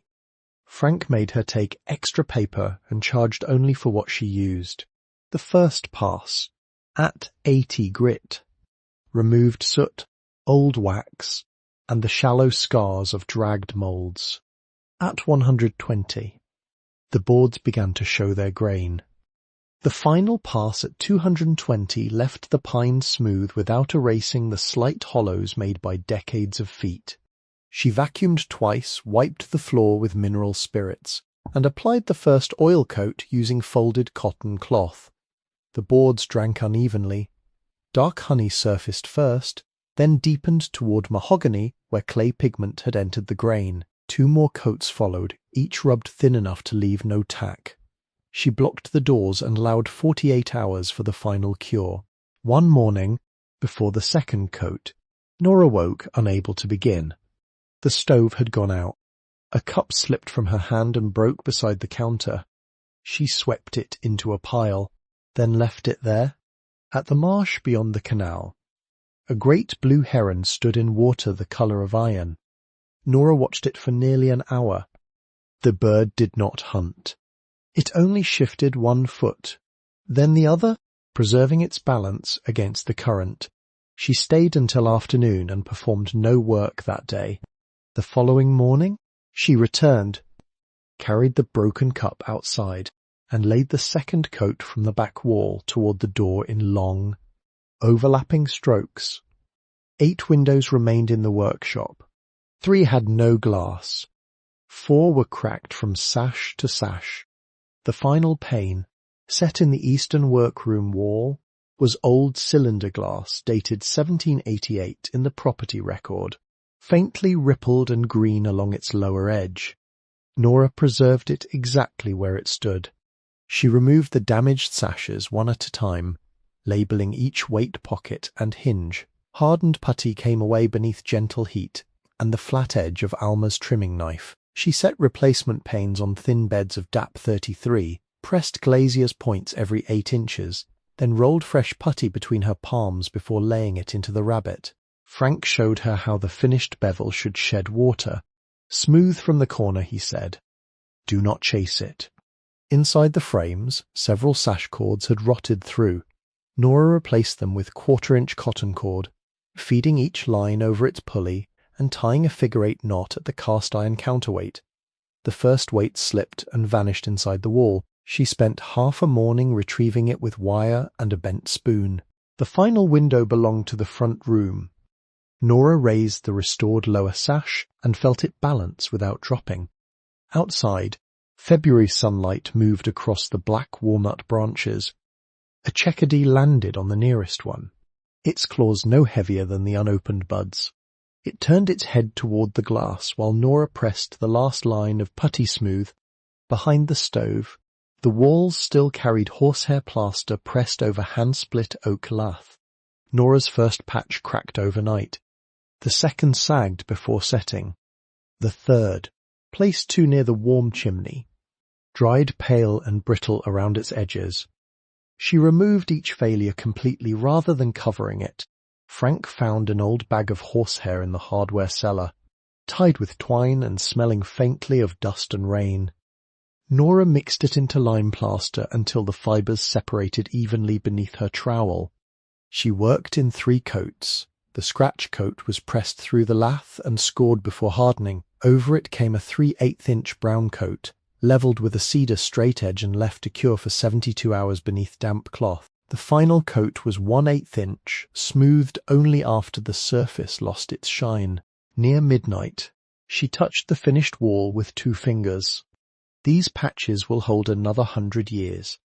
Frank made her take extra paper and charged only for what she used. The first pass, at 80 grit, removed soot, old wax, and the shallow scars of dragged moulds. At 120, the boards began to show their grain. The final pass at 220 left the pine smooth without erasing the slight hollows made by decades of feet. She vacuumed twice, wiped the floor with mineral spirits, and applied the first oil coat using folded cotton cloth. The boards drank unevenly. Dark honey surfaced first, then deepened toward mahogany where clay pigment had entered the grain. 2 more coats followed, each rubbed thin enough to leave no tack. She blocked the doors and allowed 48 hours for the final cure. One morning, before the second coat, Nora woke, unable to begin. The stove had gone out. A cup slipped from her hand and broke beside the counter. She swept it into a pile, then left it there. At the marsh beyond the canal, a great blue heron stood in water the colour of iron. Nora watched it for nearly an hour. The bird did not hunt. It only shifted one foot, then the other, preserving its balance against the current. She stayed until afternoon and performed no work that day. The following morning, she returned, carried the broken cup outside, and laid the second coat from the back wall toward the door in long, overlapping strokes. 8 windows remained in the workshop. 3 had no glass. 4 were cracked from sash to sash. The final pane, set in the eastern workroom wall, was old cylinder glass dated 1788 in the property record, faintly rippled and green along its lower edge. Nora preserved it exactly where it stood. She removed the damaged sashes one at a time, labelling each weight pocket and hinge. Hardened putty came away beneath gentle heat, and the flat edge of Alma's trimming knife. She set replacement panes on thin beds of DAP 33, pressed glazier's points every 8 inches, then rolled fresh putty between her palms before laying it into the rabbet. Frank showed her how the finished bevel should shed water. Smooth from the corner, he said. Do not chase it. Inside the frames, several sash cords had rotted through. Nora replaced them with 1/4-inch cotton cord, feeding each line over its pulley and tying a figure-8 knot at the cast-iron counterweight. The first weight slipped and vanished inside the wall. She spent half a morning retrieving it with wire and a bent spoon. The final window belonged to the front room. Nora raised the restored lower sash and felt it balance without dropping. Outside, February sunlight moved across the black walnut branches. A chickadee landed on the nearest one, its claws no heavier than the unopened buds. It turned its head toward the glass while Nora pressed the last line of putty smooth. Behind the stove, the walls still carried horsehair plaster pressed over hand-split oak lath. Nora's first patch cracked overnight. The second sagged before setting. The third, placed too near the warm chimney, dried pale and brittle around its edges. She removed each failure completely rather than covering it. Frank found an old bag of horsehair in the hardware cellar, tied with twine and smelling faintly of dust and rain. Nora mixed it into lime plaster until the fibres separated evenly beneath her trowel. She worked in 3 coats. The scratch coat was pressed through the lath and scored before hardening. Over it came a 3/8-inch brown coat, levelled with a cedar straight edge and left to cure for 72 hours beneath damp cloth. The final coat was 1/8 inch, smoothed only after the surface lost its shine. Near midnight, she touched the finished wall with 2 fingers. These patches will hold another 100 years.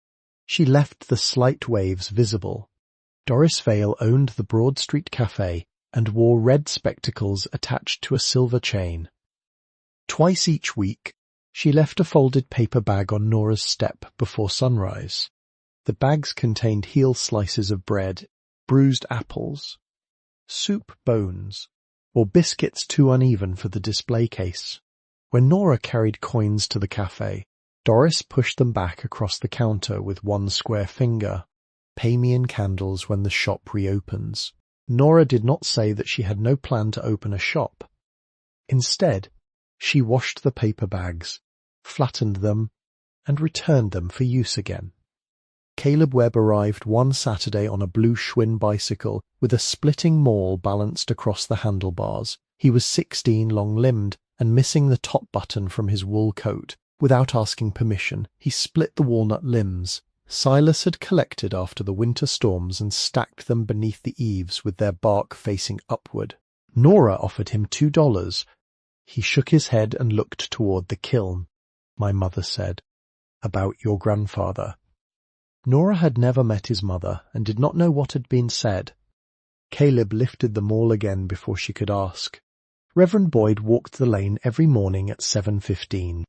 She left the slight waves visible. Doris Vale owned the Broad Street Cafe and wore red spectacles attached to a silver chain. Twice each week, she left a folded paper bag on Nora's step before sunrise. The bags contained heel slices of bread, bruised apples, soup bones, or biscuits too uneven for the display case. When Nora carried coins to the cafe, Doris pushed them back across the counter with 1 square finger. Pay me in candles when the shop reopens. Nora did not say that she had no plan to open a shop. Instead, she washed the paper bags, flattened them, and returned them for use again. Caleb Webb arrived one Saturday on a blue Schwinn bicycle with a splitting maul balanced across the handlebars. He was 16, long-limbed, and missing the top button from his wool coat. Without asking permission, he split the walnut limbs. Silas had collected after the winter storms and stacked them beneath the eaves with their bark facing upward. Nora offered him $2. He shook his head and looked toward the kiln. My mother said, "About your grandfather." Nora had never met his mother and did not know what had been said. Caleb lifted the maul again before she could ask. Reverend Boyd walked the lane every morning at 7:15.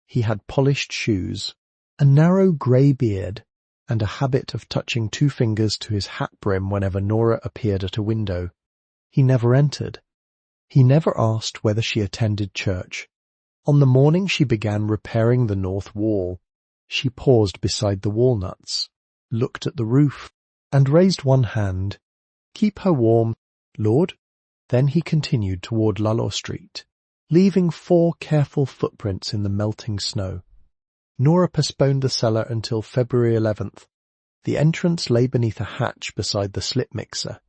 He had polished shoes, a narrow grey beard, and a habit of touching 2 fingers to his hat brim whenever Nora appeared at a window. He never entered. He never asked whether she attended church. On the morning she began repairing the north wall, She paused beside the walnuts, looked at the roof, and raised one hand. "Keep her warm, Lord." Then he continued toward Lullo Street, leaving 4 careful footprints in the melting snow. Nora postponed the cellar until February 11th. The entrance lay beneath a hatch beside the slip mixer.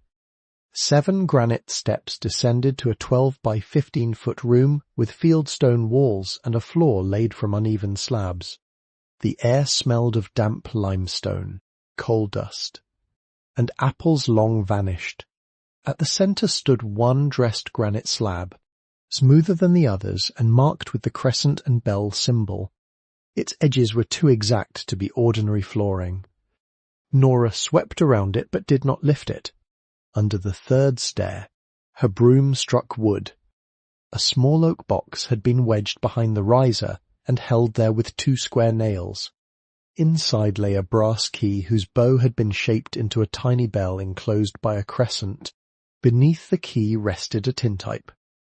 7 granite steps descended to a 12 by 15-foot room with fieldstone walls and a floor laid from uneven slabs. The air smelled of damp limestone, coal dust, and apples long vanished. At the centre stood one dressed granite slab, smoother than the others and marked with the crescent and bell symbol. Its edges were too exact to be ordinary flooring. Nora swept around it but did not lift it. Under the 3rd stair, her broom struck wood. A small oak box had been wedged behind the riser and held there with 2 square nails. Inside lay a brass key whose bow had been shaped into a tiny bell enclosed by a crescent. Beneath the key rested a tintype.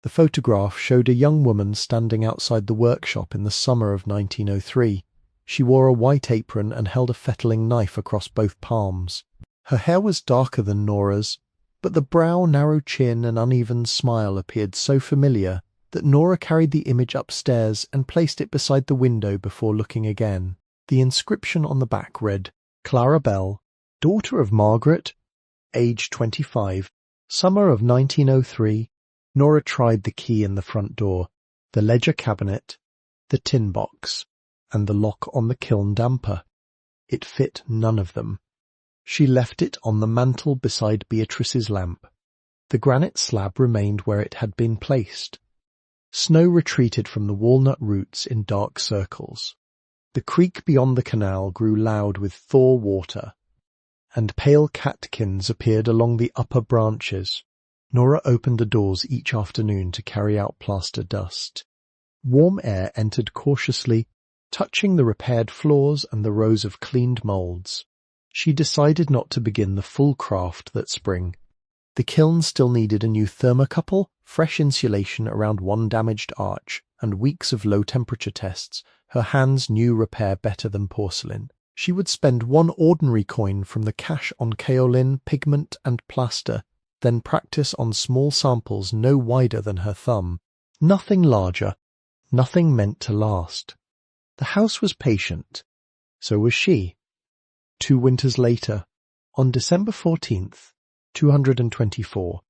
The photograph showed a young woman standing outside the workshop in the summer of 1903. She wore a white apron and held a fettling knife across both palms. Her hair was darker than Nora's, but the brow, narrow chin and uneven smile appeared so familiar that Nora carried the image upstairs and placed it beside the window before looking again. The inscription on the back read, "Clara Bell, daughter of Margaret, age 25, summer of 1903. Nora tried the key in the front door, the ledger cabinet, the tin box, and the lock on the kiln damper. It fit none of them. She left it on the mantel beside Beatrice's lamp. The granite slab remained where it had been placed. Snow retreated from the walnut roots in dark circles. The creek beyond the canal grew loud with thaw water, and pale catkins appeared along the upper branches. Nora opened the doors each afternoon to carry out plaster dust. Warm air entered cautiously, touching the repaired floors and the rows of cleaned moulds. She decided not to begin the full craft that spring. The kiln still needed a new thermocouple, fresh insulation around one damaged arch, and weeks of low-temperature tests. Her hands knew repair better than porcelain. She would spend 1 ordinary coin from the cash on kaolin, pigment, and plaster, then practice on small samples no wider than her thumb. Nothing larger, nothing meant to last. The house was patient. So was she. 2 winters later, on December 14th, 224,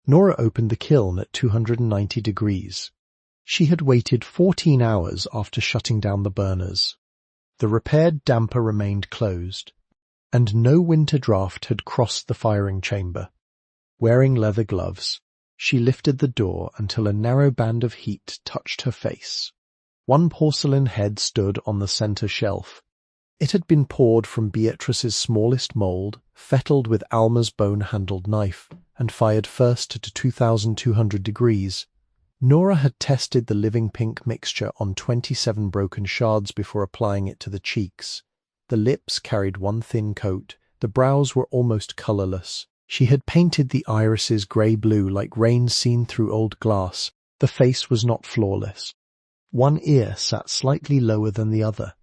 Nora opened the kiln at 290 degrees. She had waited 14 hours after shutting down the burners. The repaired damper remained closed, and no winter draft had crossed the firing chamber. Wearing leather gloves, she lifted the door until a narrow band of heat touched her face. One porcelain head stood on the center shelf. It had been poured from Beatrice's smallest mould, fettled with Alma's bone-handled knife, and fired first to 2,200 degrees. Nora had tested the living pink mixture on 27 broken shards before applying it to the cheeks. The lips carried one thin coat, the brows were almost colourless. She had painted the irises grey-blue like rain seen through old glass. The face was not flawless. One ear sat slightly lower than the other.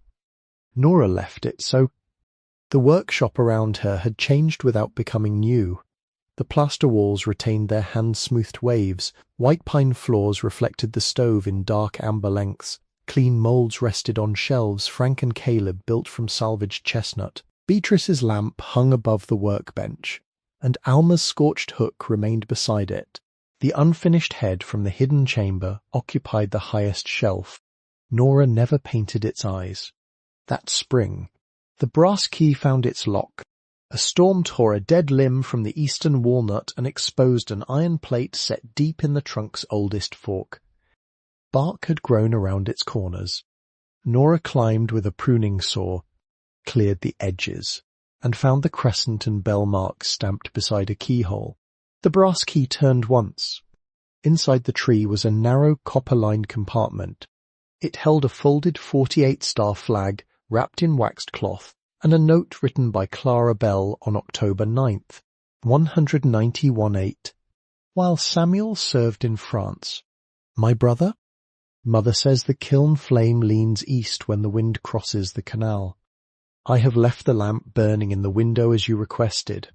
Nora left it so. The workshop around her had changed without becoming new. The plaster walls retained their hand-smoothed waves, white pine floors reflected the stove in dark amber lengths, clean moulds rested on shelves Frank and Caleb built from salvaged chestnut. Beatrice's lamp hung above the workbench, and Alma's scorched hook remained beside it. The unfinished head from the hidden chamber occupied the highest shelf. Nora never painted its eyes. That spring, the brass key found its lock. A storm tore a dead limb from the eastern walnut and exposed an iron plate set deep in the trunk's oldest fork. Bark had grown around its corners. Nora climbed with a pruning saw, cleared the edges, and found the crescent and bell marks stamped beside a keyhole. The brass key turned once. Inside the tree was a narrow copper-lined compartment. It held a folded 48-star flag wrapped in waxed cloth, and a note written by Clara Bell on October 9th, 191-8. While Samuel served in France, my brother, Mother says the kiln flame leans east when the wind crosses the canal. I have left the lamp burning in the window as you requested.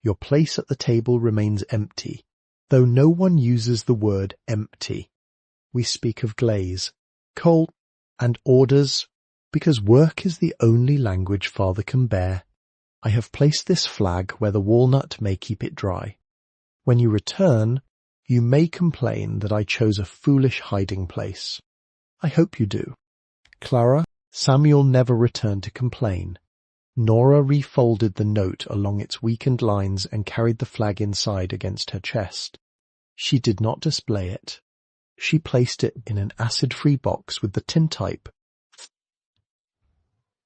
Your place at the table remains empty, though no one uses the word empty. We speak of glaze, coal, and orders, because work is the only language Father can bear. I have placed this flag where the walnut may keep it dry. When you return, you may complain that I chose a foolish hiding place. I hope you do. Clara, Samuel never returned to complain. Nora refolded the note along its weakened lines and carried the flag inside against her chest. She did not display it. She placed it in an acid-free box with the tintype,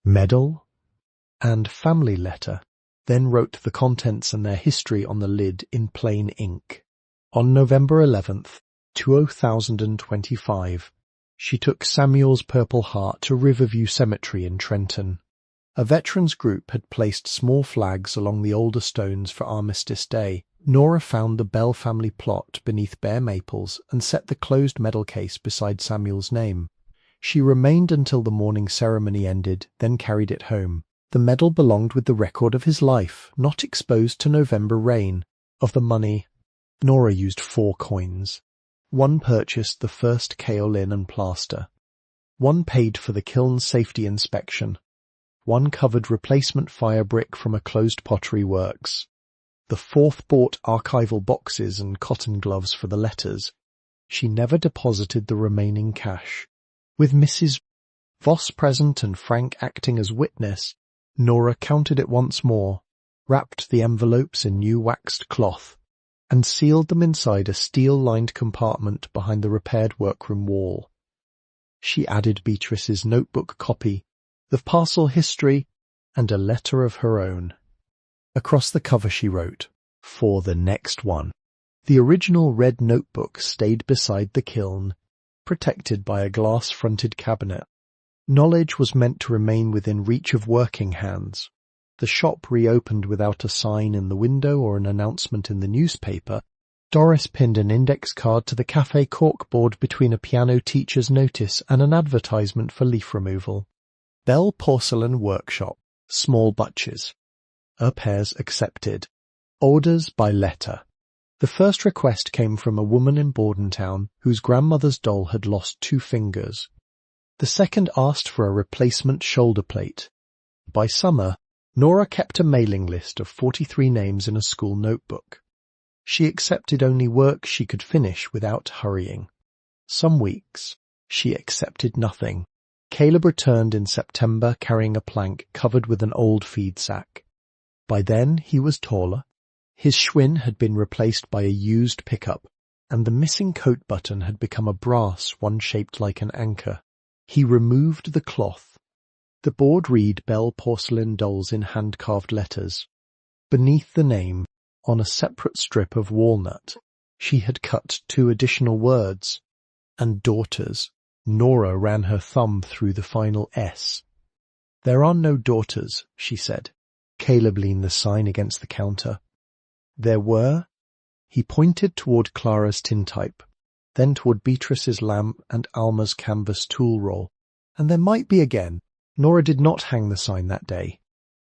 medal, and family letter, then wrote the contents and their history on the lid in plain ink. On November 11th, 2025, she took Samuel's Purple Heart to Riverview Cemetery in Trenton. A veterans group had placed small flags along the older stones for Armistice Day. Nora found the Bell family plot beneath bare maples and set the closed medal case beside Samuel's name. She remained until the morning ceremony ended, then carried it home. The medal belonged with the record of his life, not exposed to November rain. Of the money, Nora used 4 coins. 1 purchased the first kaolin and plaster. 1 paid for the kiln's safety inspection. 1 covered replacement fire brick from a closed pottery works. The 4th bought archival boxes and cotton gloves for the letters. She never deposited the remaining cash. With Mrs. Voss present and Frank acting as witness, Nora counted it once more, wrapped the envelopes in new waxed cloth, and sealed them inside a steel-lined compartment behind the repaired workroom wall. She added Beatrice's notebook copy, the parcel history, and a letter of her own. Across the cover she wrote, "For the next one." The original red notebook stayed beside the kiln, protected by a glass-fronted cabinet. Knowledge was meant to remain within reach of working hands. The shop reopened without a sign in the window or an announcement in the newspaper. Doris pinned an index card to the cafe corkboard between a piano teacher's notice and an advertisement for leaf removal. Bell Porcelain Workshop, small butches. Repairs accepted. Orders by letter. The first request came from a woman in Bordentown whose grandmother's doll had lost 2 fingers. The second asked for a replacement shoulder plate. By summer, Nora kept a mailing list of 43 names in a school notebook. She accepted only work she could finish without hurrying. Some weeks, she accepted nothing. Caleb returned in September carrying a plank covered with an old feed sack. By then, he was taller. His Schwinn had been replaced by a used pickup, and the missing coat button had become a brass one shaped like an anchor. He removed the cloth. The board read Bell Porcelain Dolls in hand-carved letters. Beneath the name, on a separate strip of walnut, she had cut 2 additional words. And daughters. Nora ran her thumb through the final S. "There are no daughters," she said. Caleb leaned the sign against the counter. "There were." He pointed toward Clara's tintype, then toward Beatrice's lamp and Alma's canvas tool roll. "And there might be again." Nora did not hang the sign that day.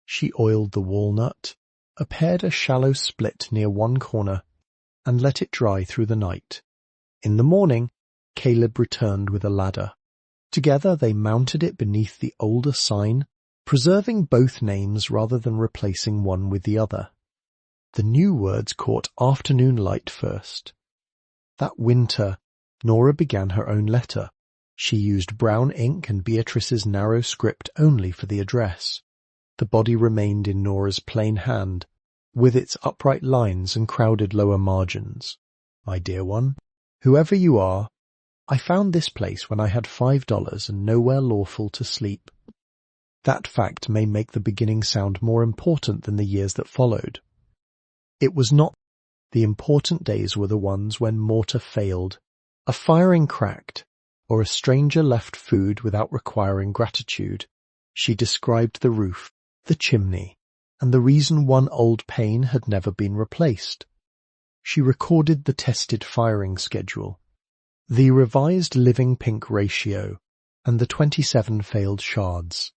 She oiled the walnut, repaired a shallow split near one corner, and let it dry through the night. In the morning, Caleb returned with a ladder. Together they mounted it beneath the older sign, preserving both names rather than replacing one with the other. The new words caught afternoon light first. That winter, Nora began her own letter. She used brown ink and Beatrice's narrow script only for the address. The body remained in Nora's plain hand, with its upright lines and crowded lower margins. "My dear one, whoever you are, I found this place when I had $5 and nowhere lawful to sleep." That fact may make the beginning sound more important than the years that followed. It was not. The important days were the ones when mortar failed, a firing cracked, or a stranger left food without requiring gratitude. She described the roof, the chimney, and the reason one old pane had never been replaced. She recorded the tested firing schedule. the revised living pink ratio, and the 27 failed shards.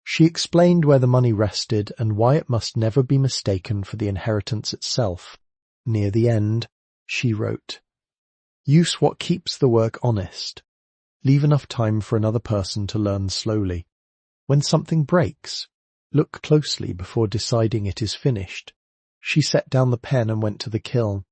She explained where the money rested and why it must never be mistaken for the inheritance itself. Near the end, she wrote, "Use what keeps the work honest. Leave enough time for another person to learn slowly. When something breaks, look closely before deciding it is finished." She set down the pen and went to the kiln.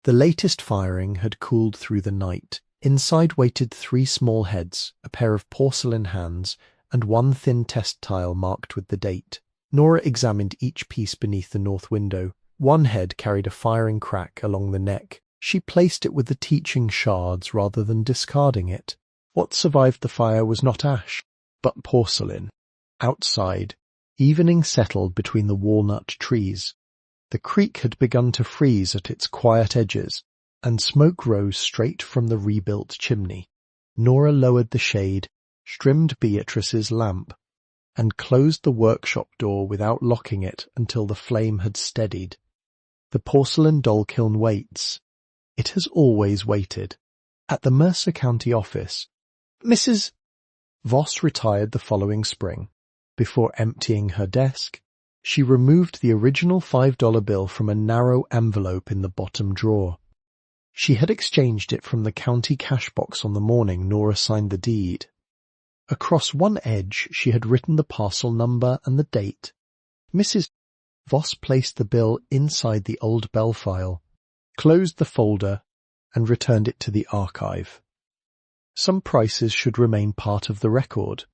The latest firing had cooled through the night. Inside waited 3 small heads, a pair of porcelain hands, and 1 thin test tile marked with the date. Nora examined each piece beneath the north window. 1 head carried a firing crack along the neck. She placed it with the teaching shards rather than discarding it. What survived the fire was not ash, but porcelain. Outside, evening settled between the walnut trees. The creek had begun to freeze at its quiet edges, and smoke rose straight from the rebuilt chimney. Nora lowered the shade, trimmed Beatrice's lamp, and closed the workshop door without locking it until the flame had steadied. The porcelain doll kiln waits. It has always waited. At the Mercer County office, Mrs. Voss retired the following spring. Before emptying her desk, she removed the original $5 bill from a narrow envelope in the bottom drawer. She had exchanged it from the county cash box on the morning Nora signed the deed. Across one edge she had written the parcel number and the date. Mrs. Voss placed the bill inside the old Bell file, closed the folder, and returned it to the archive. Some prices should remain part of the record.